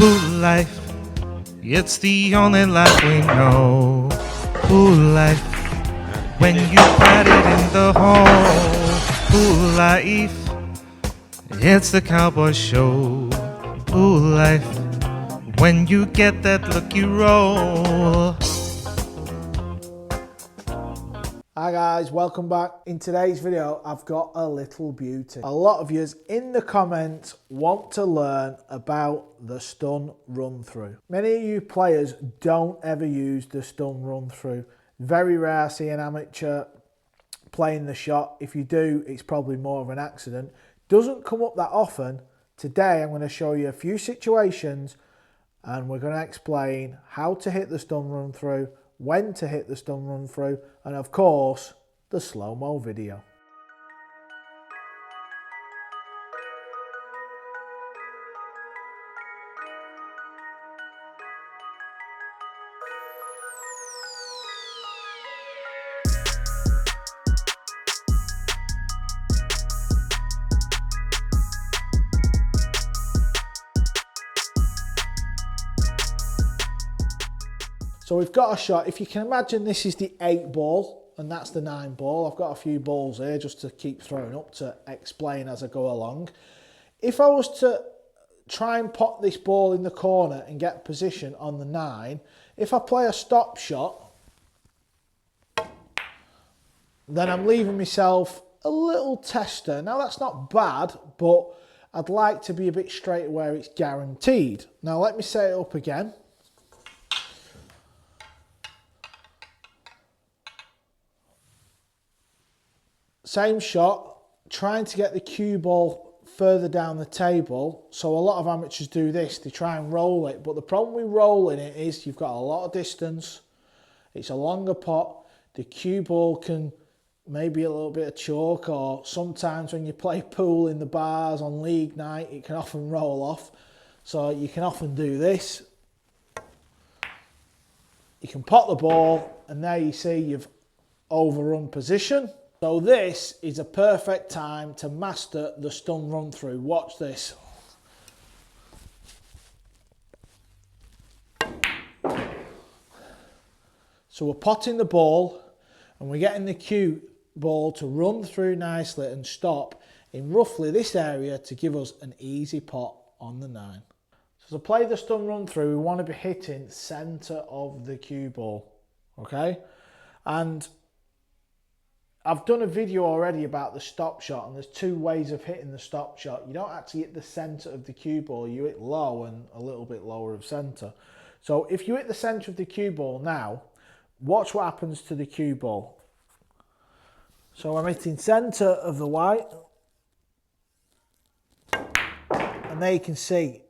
Pool life, it's the only life we know. Pool life, when you put it in the hole. Pool life, it's the cowboy show. Pool life, when you get that lucky roll. Hi guys, welcome back. In today's video, I've got a little beauty. A lot of yous in the comments want to learn about the stun run through. Many of you players don't ever use the stun run through. Very rare to see an amateur playing the shot. If you do, it's probably more of an accident. Doesn't come up that often. Today, I'm going to show you a few situations and we're going to explain how to hit the stun run through, when to hit the stun run through, and of course, the slow-mo video. So we've got a shot. If you can imagine, this is the 8 ball and that's the 9 ball. I've got a few balls here just to keep throwing up to explain as I go along. If I was to try and pop this ball in the corner and get position on the 9, if I play a stop shot, then I'm leaving myself a little tester. Now that's not bad, but I'd like to be a bit straight where it's guaranteed. Now let me set it up again. Same shot, trying to get the cue ball further down the table. So a lot of amateurs do this, they try and roll it. But the problem with rolling it is you've got a lot of distance. It's a longer pot. The cue ball can maybe a little bit of chalk, or sometimes when you play pool in the bars on league night, it can often roll off. So you can often do this. You can pot the ball and there you see you've overrun position. So this is a perfect time to master the stun run through. Watch this. So we're potting the ball and we're getting the cue ball to run through nicely and stop in roughly this area to give us an easy pot on the 9. So to play the stun run through, we want to be hitting centre of the cue ball, okay? And I've done a video already about the stop shot, and there's 2 ways of hitting the stop shot. You don't actually hit the centre of the cue ball, you hit low and a little bit lower of centre. So if you hit the centre of the cue ball now, watch what happens to the cue ball. So I'm hitting centre of the white, and there you can see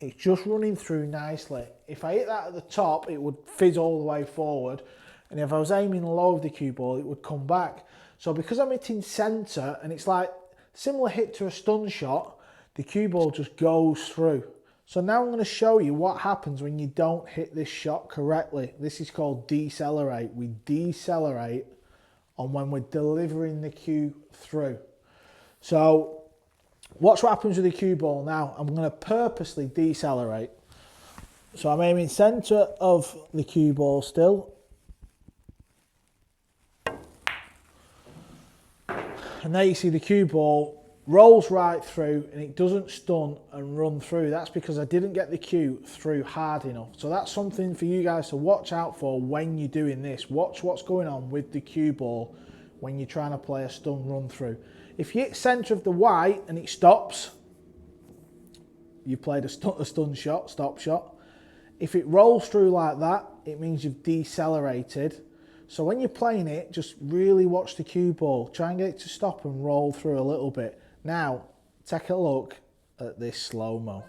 it's just running through nicely. If I hit that at the top, it would fizz all the way forward. And if I was aiming low of the cue ball, it would come back. So because I'm hitting centre, and it's like similar hit to a stun shot, the cue ball just goes through. So now I'm going to show you what happens when you don't hit this shot correctly. This is called decelerate. We decelerate on when we're delivering the cue through. So watch what happens with the cue ball now. I'm going to purposely decelerate. So I'm aiming centre of the cue ball still. And there you see the cue ball rolls right through and it doesn't stun and run through. That's because I didn't get the cue through hard enough. So that's something for you guys to watch out for when you're doing this. Watch what's going on with the cue ball when you're trying to play a stun run through. If you hit centre of the white and it stops, you played a stun shot, stop shot. If it rolls through like that, it means you've decelerated. So when you're playing it, just really watch the cue ball. Try and get it to stop and roll through a little bit. Now, take a look at this slow-mo.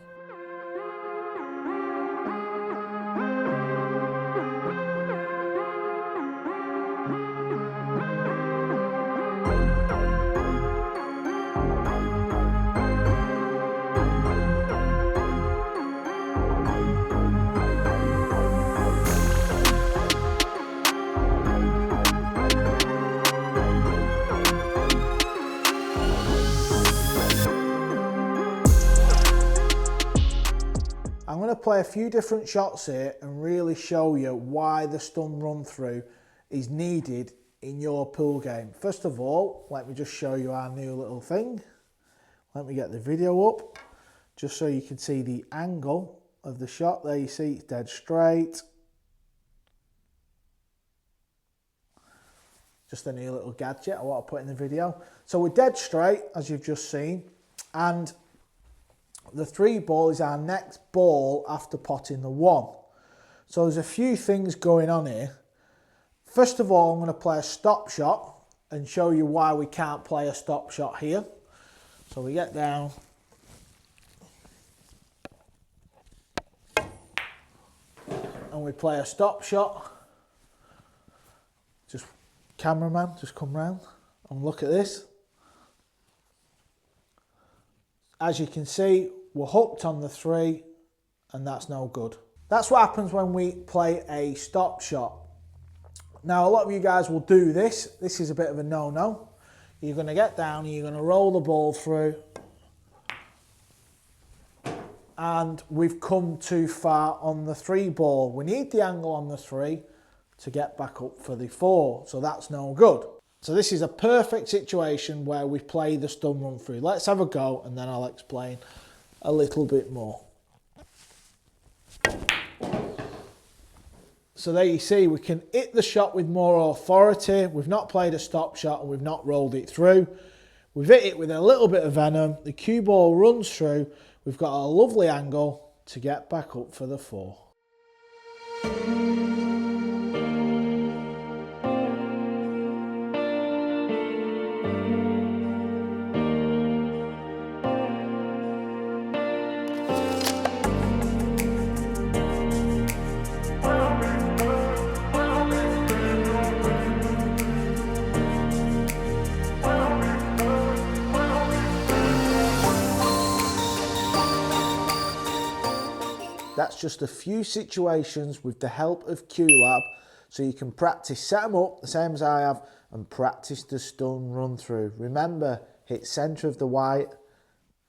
I'm going to play a few different shots here and really show you why the stun run through is needed in your pool game. First of all, let me just show you our new little thing. Let me get the video up just so you can see the angle of the shot. There you see it's dead straight. Just a new little gadget I want to put in the video. So we're dead straight, as you've just seen, and the 3 ball is our next ball after potting the 1. So there's a few things going on here. First of all, I'm going to play a stop shot and show you why we can't play a stop shot here. So we get down. And we play a stop shot. Just cameraman, just come round and look at this. As you can see, we're hooked on the 3 and that's no good. That's what happens when we play a stop shot. Now a lot of you guys will do this. This is a bit of a no-no. You're going to get down and you're going to roll the ball through. And we've come too far on the 3 ball. We need the angle on the 3 to get back up for the 4. So that's no good. So this is a perfect situation where we play the stun run through. Let's have a go and then I'll explain a little bit more. So there you see, we can hit the shot with more authority. We've not played a stop shot and we've not rolled it through. We've hit it with a little bit of venom. The cue ball runs through. We've got a lovely angle to get back up for the 4. That's just a few situations with the help of QLab, so you can practice, set them up the same as I have, and practice the stun run through. Remember, hit centre of the white,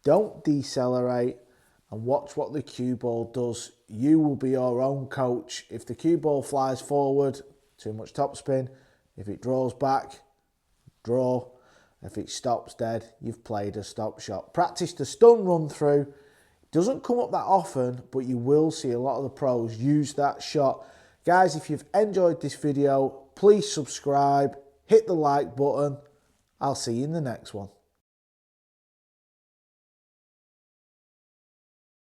don't decelerate, and watch what the cue ball does. You will be your own coach. If the cue ball flies forward, too much topspin. If it draws back, draw. If it stops dead, you've played a stop shot. Practice the stun run through. Doesn't come up that often, but you will see a lot of the pros use that shot. Guys, if you've enjoyed this video, please subscribe, hit the like button. I'll see you in the next one.